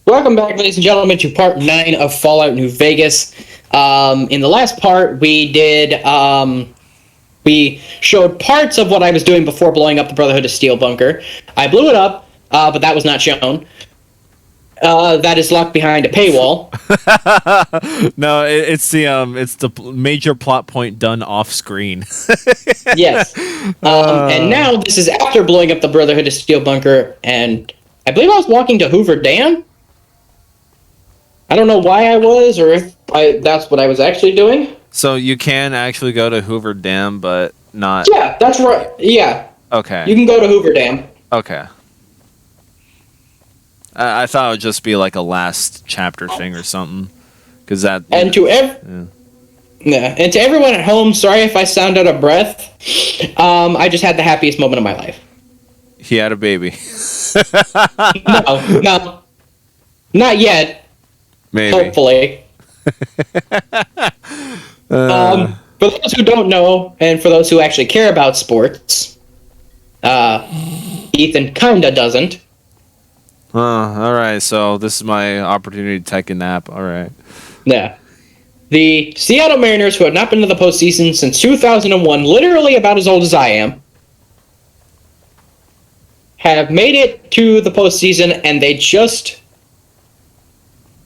Welcome back, ladies and gentlemen, to part 9 of Fallout New Vegas. In the last part, we showed parts of what I was doing before blowing up the Brotherhood of Steel bunker. I blew it up, but that was not shown. That is locked behind a paywall. No, it's the major plot point done off screen. Yes. And now this is after blowing up the Brotherhood of Steel bunker, and I believe I was walking to Hoover Dam. I don't know why I was, or if that's what I was actually doing. So you can actually go to Hoover Dam, but not... Yeah, that's right. Yeah. Okay. You can go to Hoover Dam. Okay. I thought it would just be like a last chapter thing or something. Because that... And to and to everyone at home, sorry if I sound out of breath. I just had the happiest moment of my life. He had a baby. No. Not yet. Maybe. Hopefully. For those who don't know, and for those who actually care about sports, Ethan kinda doesn't. Alright, so this is my opportunity to take a nap. Alright. Yeah. The Seattle Mariners, who have not been to the postseason since 2001, literally about as old as I am, have made it to the postseason, and they just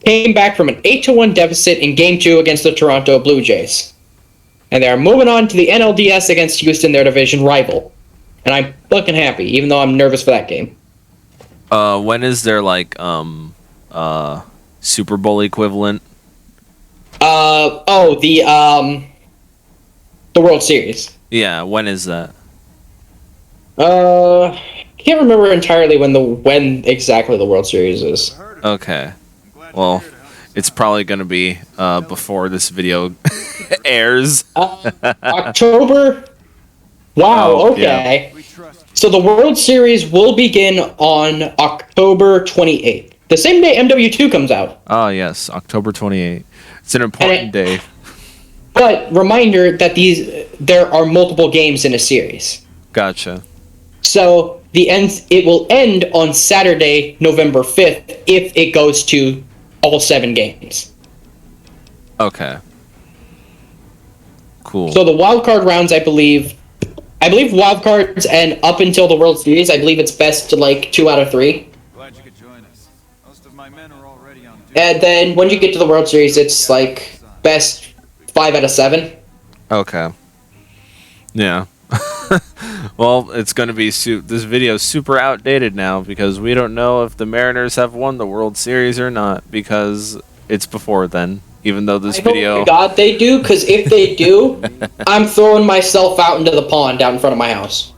came back from an 8-1 deficit in Game 2 against the Toronto Blue Jays. And they're moving on to the NLDS against Houston, their division rival. And I'm fucking happy, even though I'm nervous for that game. When is their, like, Super Bowl equivalent? The World Series. Yeah, when is that? Can't remember entirely when exactly the World Series is. Okay. Well, it's probably going to be before this video airs. October? Wow, okay. Yeah. So the World Series will begin on October 28th. The same day MW2 comes out. Oh, yes, October 28th. It's an important day. But reminder that there are multiple games in a series. Gotcha. So it will end on Saturday, November 5th, if it goes to all 7 games. Okay. Cool. So the wildcard rounds, I believe wildcards and up until the World Series, I believe it's best to like 2 out of 3. Glad you could join us. Most of my men are already on duty. And then when you get to the World Series, it's like best 5 out of 7. Okay. Yeah. Well, it's going to be this video is super outdated now because we don't know if the Mariners have won the World Series or not because it's before then. Even though this video... hope to God they do, because if they do, I'm throwing myself out into the pond out in front of my house.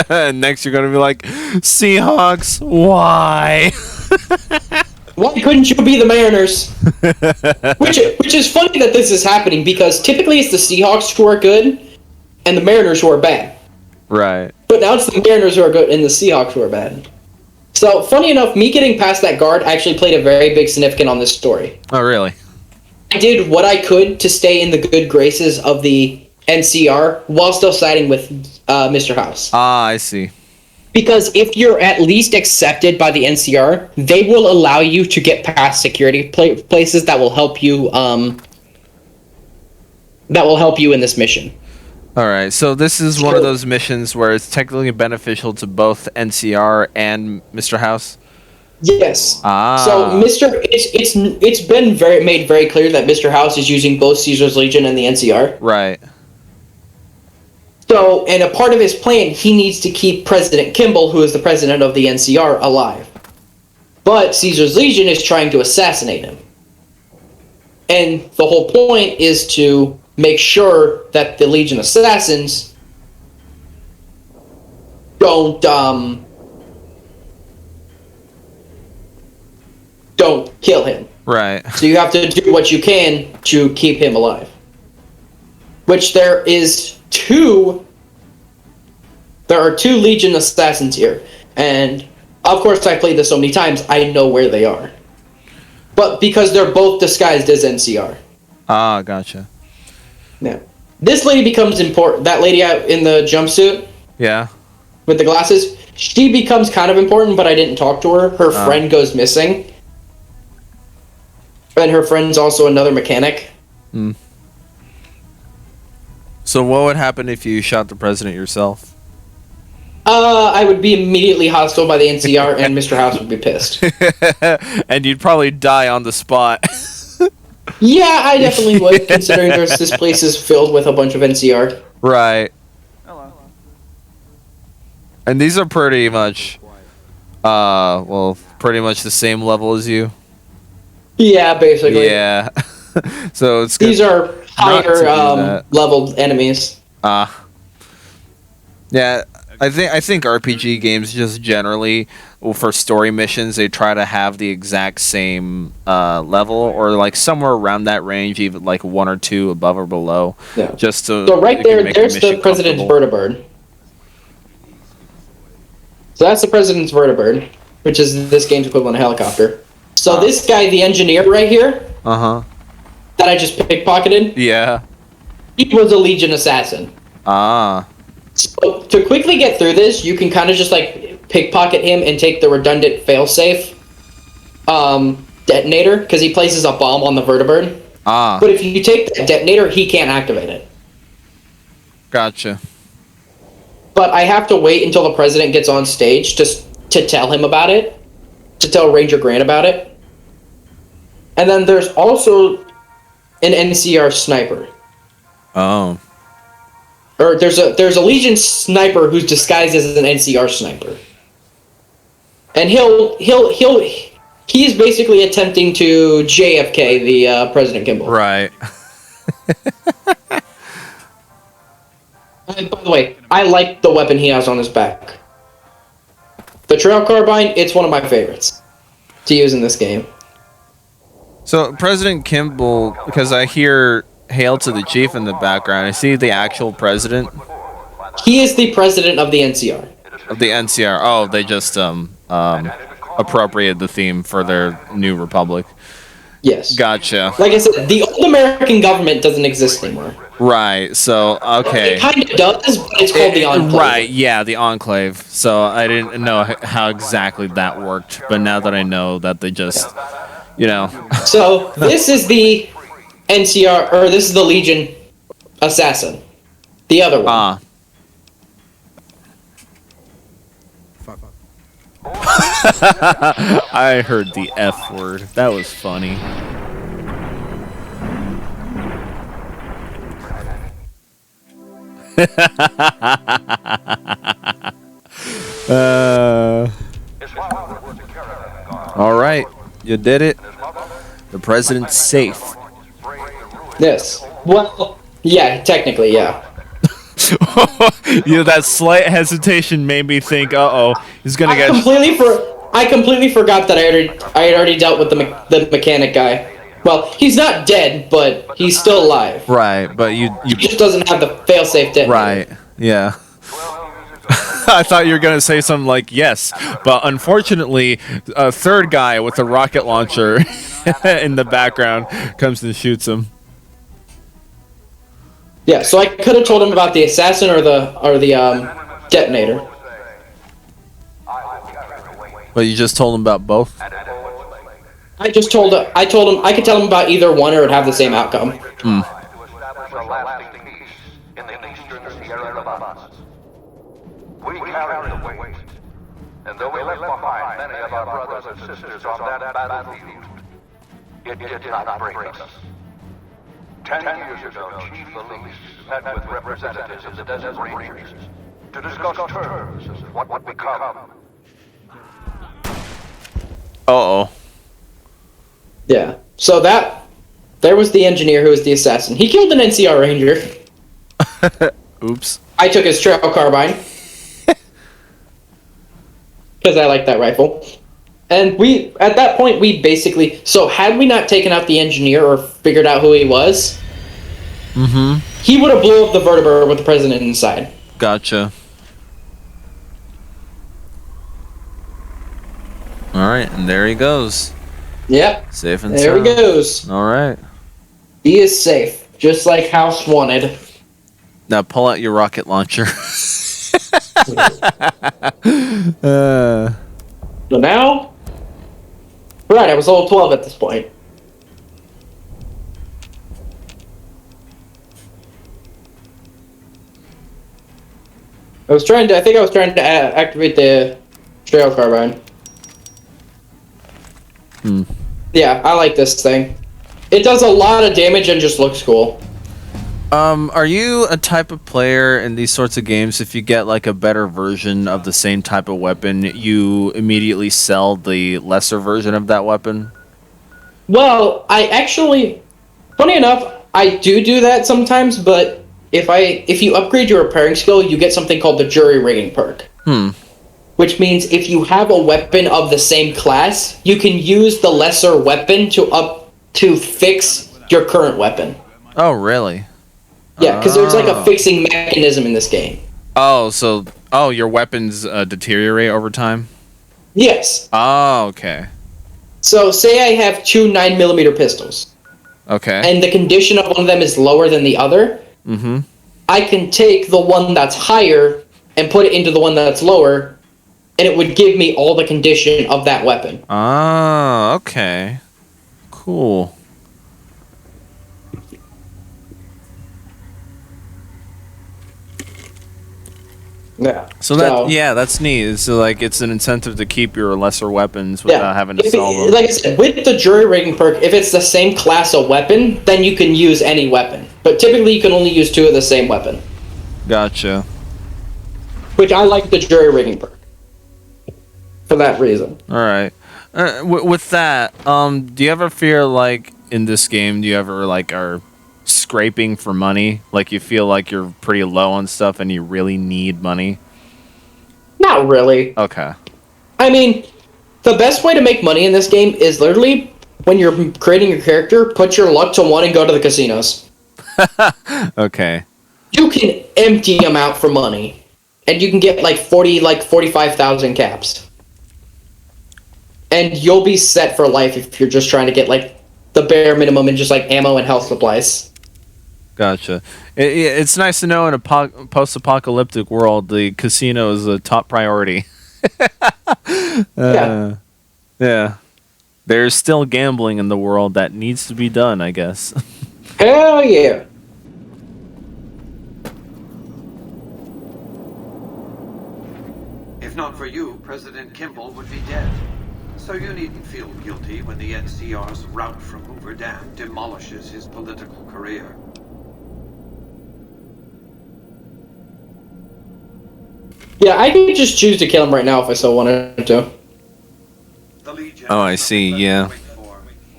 And next you're going to be like, Seahawks, why? Why couldn't you be the Mariners? Which is funny that this is happening, because typically it's the Seahawks who are good, and the Mariners who are bad. Right. But now it's the Mariners who are good, and the Seahawks who are bad. So, funny enough, me getting past that guard actually played a very big significant on this story. Oh, really? I did what I could to stay in the good graces of the NCR while still siding with Mr. House. Ah, I see. Because if you're at least accepted by the NCR, they will allow you to get past security places that will help you. That will help you in this mission. All right, so this is one of those missions where it's technically beneficial to both NCR and Mr. House. Yes. Ah. So it's been made very clear that Mr. House is using both Caesar's Legion and the NCR. Right. So, and a part of his plan, he needs to keep President Kimball, who is the president of the NCR, alive. But Caesar's Legion is trying to assassinate him. And the whole point is to make sure that the Legion assassins don't kill him. Right. So you have to do what you can to keep him alive. Which there are two Legion assassins here. And of course I played this so many times, I know where they are. But because they're both disguised as NCR. Ah, gotcha. Yeah. This lady becomes important. That lady out in the jumpsuit. Yeah. With the glasses. She becomes kind of important, but I didn't talk to her. Her friend goes missing. And her friend's also another mechanic. Hmm. So what would happen if you shot the president yourself? I would be immediately hostile by the NCR, and Mr. House would be pissed. And you'd probably die on the spot. Yeah, I definitely would, considering this place is filled with a bunch of NCR. Right. Hello. And these are pretty much, pretty much the same level as you. Yeah, basically. Yeah. So it's These are not to do higher that. leveled enemies. Yeah. I think RPG games just generally, for story missions, they try to have the exact same level, or like somewhere around that range, even like 1 or 2 above or below. Yeah. Just so. So right you can there, make there's mission the President's comfortable. vertibird. So that's the President's vertibird, which is this game's equivalent of helicopter. So this guy, the engineer right here, Uh-huh. that I just pickpocketed, Yeah. he was a Legion assassin. Ah. So to quickly get through this, you can kind of just like pickpocket him and take the redundant failsafe detonator, because he places a bomb on the vertibird. Ah. But if you take that detonator, he can't activate it. Gotcha. But I have to wait until the president gets on stage to tell him about it, to tell Ranger Grant about it. And then there's also an NCR sniper. Oh. Or there's a Legion sniper who's disguised as an NCR sniper. And he's basically attempting to JFK the President Kimball. Right. And by the way, I like the weapon he has on his back. The trail carbine, it's one of my favorites to use in this game. So President Kimball, because I hear "Hail to the Chief" in the background, I see the actual president He is the president of the NCR. of the NCR. Oh, they just appropriated the theme for their new republic. Yes. Gotcha. Like I said, the old American government doesn't exist anymore. Right. So okay. It kind of does, but it's called the Enclave. Right. Yeah, the Enclave. So I didn't know how exactly that worked, but now that I know that they just, you know. So this is the NCR, or this is the Legion assassin. The other one. Ah. I heard the F word. That was funny. All right, you did it. The president's safe. Yes. Well, yeah, technically, yeah. That slight hesitation made me think, uh-oh, he's gonna get... I completely forgot that I had already dealt with the mechanic guy. Well, he's not dead, but he's still alive. Right, but you He just doesn't have the failsafe detonator. Right, yeah. I thought you were going to say something like, yes, but unfortunately, a third guy with a rocket launcher in the background comes and shoots him. Yeah, so I could have told him about the assassin or the detonator. But you just told him about both? I told him I could tell him about either one or it would have the same outcome. Hmm. We carried the weight, and though we left behind many of our brothers and sisters on that battlefield, it did not break us. 10 years ago, Chief Elise met with representatives of the Desert Rangers to discuss terms of what would become. Uh-oh. Yeah. So there was the engineer who was the assassin. He killed an NCR Ranger. Oops. I took his trail carbine. Because I like that rifle. And at that point, we basically... So, had we not taken out the engineer or figured out who he was... Mm-hmm. He would have blew up the vertibird with the president inside. Gotcha. Alright, and there he goes. Yep. Safe and There sound. he goes. Alright. He is safe. Just like House wanted. Now pull out your rocket launcher. So now, right, I was level 12 at this point. I think I was trying to activate the trail carbine. Yeah, I like this thing. It does a lot of damage and just looks cool. Are you a type of player in these sorts of games, if you get like a better version of the same type of weapon, you immediately sell the lesser version of that weapon? Well, I actually, funny enough, I do that sometimes, but if you upgrade your repairing skill, you get something called the jury rigging perk. Which means if you have a weapon of the same class, you can use the lesser weapon to fix your current weapon. Oh, really? Yeah, because there's like a fixing mechanism in this game. Oh, your weapons deteriorate over time? Yes. Oh, okay. So say I have two 9mm pistols. Okay. And the condition of one of them is lower than the other. Mm-hmm. I can take the one that's higher and put it into the one that's lower, and it would give me all the condition of that weapon. Ah, okay. Cool. Yeah. So that's neat. So like it's an incentive to keep your lesser weapons without having to sell them. Like I said, with the jury rigging perk, if it's the same class of weapon, then you can use any weapon. But typically you can only use two of the same weapon. Gotcha. Which I like the jury rigging perk. For that reason. Alright. With that, do you ever feel like in this game, do you ever like are scraping for money? Like you feel like you're pretty low on stuff and you really need money? Not really. Okay. I mean, the best way to make money in this game is literally when you're creating your character, put your luck to 1 and go to the casinos. Okay. You can empty them out for money. And you can get like 45,000 caps. And you'll be set for life if you're just trying to get like the bare minimum and just like ammo and health supplies. Gotcha. It's nice to know in a post-apocalyptic world, the casino is a top priority. Yeah. Yeah. There's still gambling in the world that needs to be done, I guess. Hell yeah. If not for you, President Kimball would be dead. So you needn't feel guilty when the NCR's rout from Hoover Dam demolishes his political career. Yeah, I could just choose to kill him right now if I so wanted to. The Legion Oh, I see, yeah.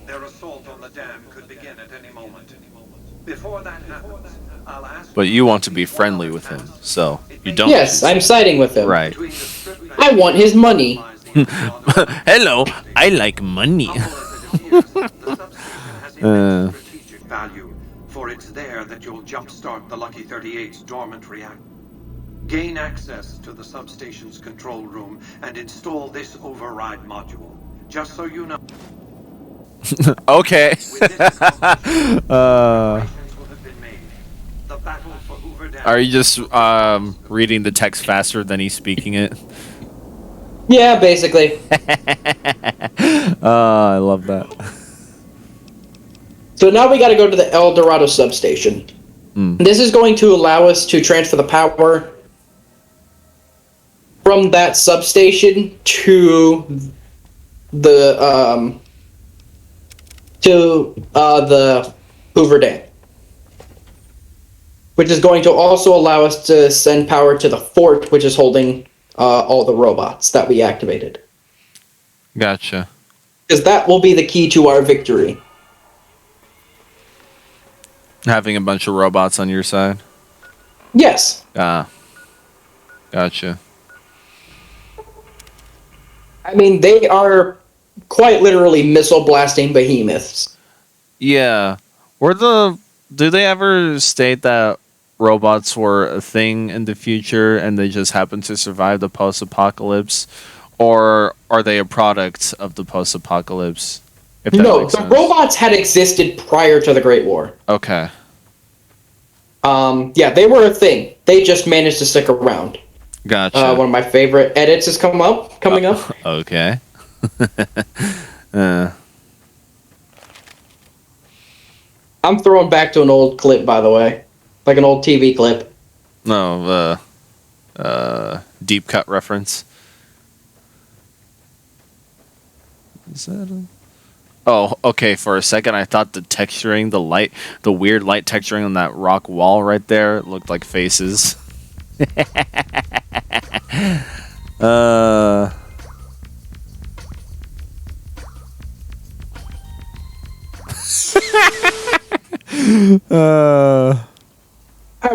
Their assault on the dam could begin at any moment. Before that happens, I'll ask. But you want to be friendly with him, so you don't. Yes, I'm siding with him. Right. I want his money. Hello, I like money. Strategic value, for it's there that you'll jumpstart the Lucky 38's dormant reactor. Gain access to the substation's control room and install this override module. Just so you know. Okay. Are you just reading the text faster than he's speaking it? Yeah, basically. I love that. So now we gotta go to the El Dorado substation. This is going to allow us to transfer the power from that substation to the Hoover Dam, which is going to also allow us to send power to the fort, which is holding all the robots that we activated. Gotcha. Because that will be the key to our victory. Having a bunch of robots on your side? Yes. Ah. Gotcha. I mean, they are quite literally missile blasting behemoths. Yeah. Do they ever state that robots were a thing in the future and they just happened to survive the post-apocalypse? Or are they a product of the post-apocalypse? No, the robots had existed prior to the Great War. Okay. Yeah, they were a thing. They just managed to stick around. Gotcha. One of my favorite edits is coming up. Okay. I'm throwing back to an old clip, by the way, like an old TV clip. No, deep cut reference. Is that a... Oh, okay. For a second, I thought the texturing, the weird light texturing on that rock wall right there looked like faces. I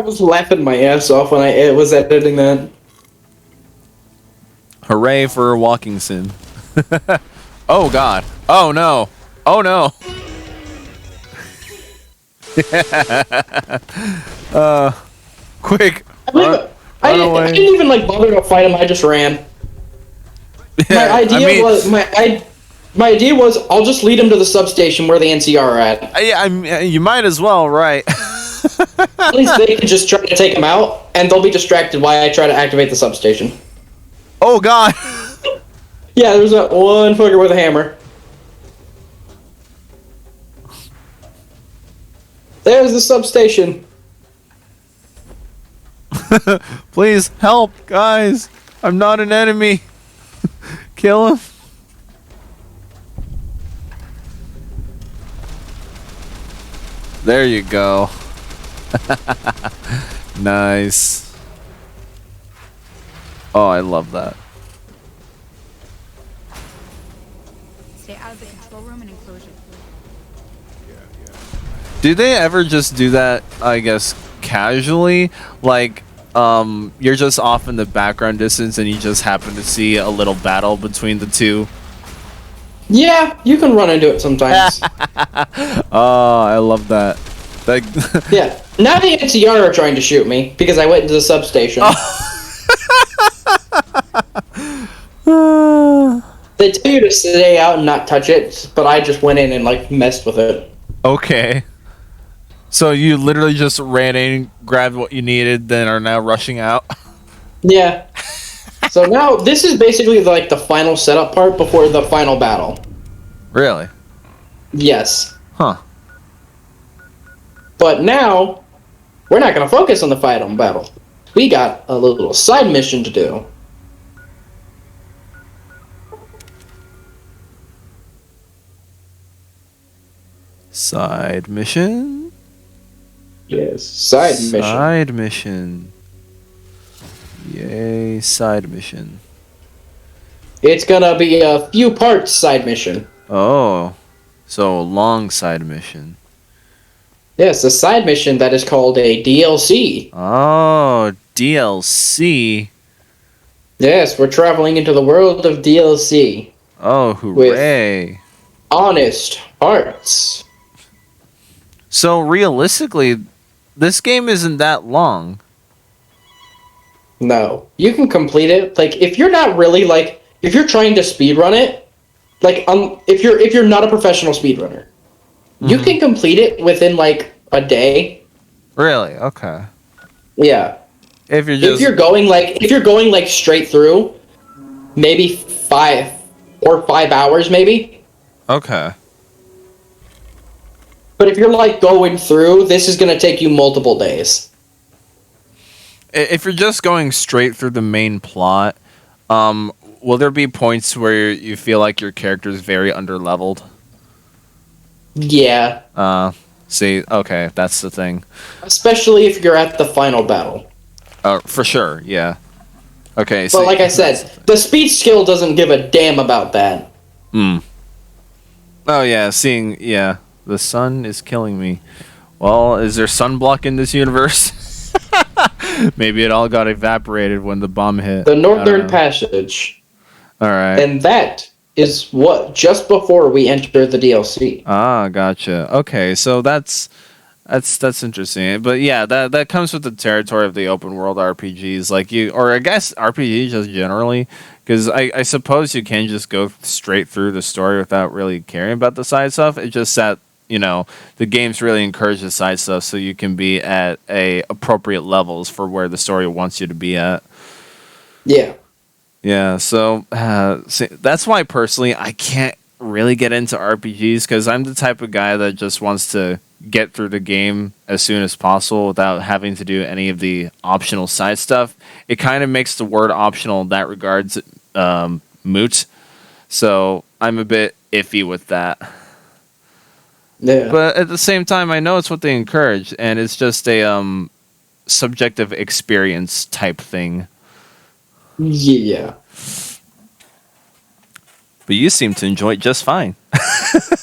was laughing my ass off when I was editing that. Hooray for walking sim. Oh god. Oh no. Oh no. Quick. I didn't even like bother to fight him. I just ran. Yeah, My idea was I'll just lead him to the substation where the NCR are at. Yeah, you might as well, right? At least they can just try to take him out, and they'll be distracted while I try to activate the substation. Oh god. Yeah, there's that one fucker with a hammer. There's the substation. Please help, guys. I'm not an enemy. Kill him. There you go. Nice. Oh, I love that. Stay out of the control room and enclosure. Do they ever just do that, I guess, casually? Like, you're just off in the background distance and you just happen to see a little battle between the two? Yeah, you can run into it sometimes. Oh, I love that. Like, yeah. Now the NCR are trying to shoot me because I went into the substation. They tell you to stay out and not touch it, but I just went in and like messed with it. Okay. So you literally just ran in, grabbed what you needed, then are now rushing out? Yeah. So now this is basically like the final setup part before the final battle. Really? Yes. Huh. But now, we're not going to focus on the final battle. We got a little side mission to do. Side mission? Yes, side mission. Side mission. Yay, side mission. It's going to be a few parts side mission. Oh, so long side mission. Yes, a side mission that is called a DLC. Oh, DLC. Yes, we're traveling into the world of DLC. Oh, hooray. Honest hearts. So realistically, this game isn't that long. No. You can complete it. Like, if you're not really, like, if you're trying to speedrun it, like, if you're not a professional speedrunner, you can complete it within, like, a day. Really? Okay. Yeah. If you're going like straight through, maybe 5 hours, maybe. Okay. But if you're like going through, this is gonna take you multiple days. If you're just going straight through the main plot, will there be points where you feel like your character is very underleveled? Yeah. See, okay, that's the thing. Especially if you're at the final battle. For sure, yeah. Okay, But so like I said, the speed skill doesn't give a damn about that. Oh yeah, the sun is killing me. Well, is there sunblock in this universe? Maybe it all got evaporated when the bomb hit. The Northern Passage. Alright. And that is what just before we enter the DLC. Ah, gotcha. Okay, so that's interesting. But yeah, that comes with the territory of the open world RPGs, like or I guess RPGs just generally, because I suppose you can just go straight through the story without really caring about the side stuff. It's just that, the games really encourage the side stuff so you can be at appropriate levels for where the story wants you to be at. Yeah. Yeah, so that's why personally I can't really get into RPGs because I'm the type of guy that just wants to get through the game as soon as possible without having to do any of the optional side stuff. It kind of makes the word optional in that regards moot. So I'm a bit iffy with that. Yeah. But at the same time, I know it's what they encourage, and it's just a subjective experience type thing. Yeah. But you seem to enjoy it just fine.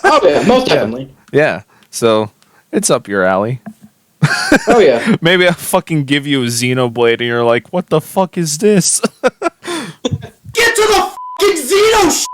Oh yeah, most definitely. Yeah, so it's up your alley. Oh yeah. Maybe I'll fucking give you a Xenoblade and you're like, what the fuck is this? Get to the fucking Xeno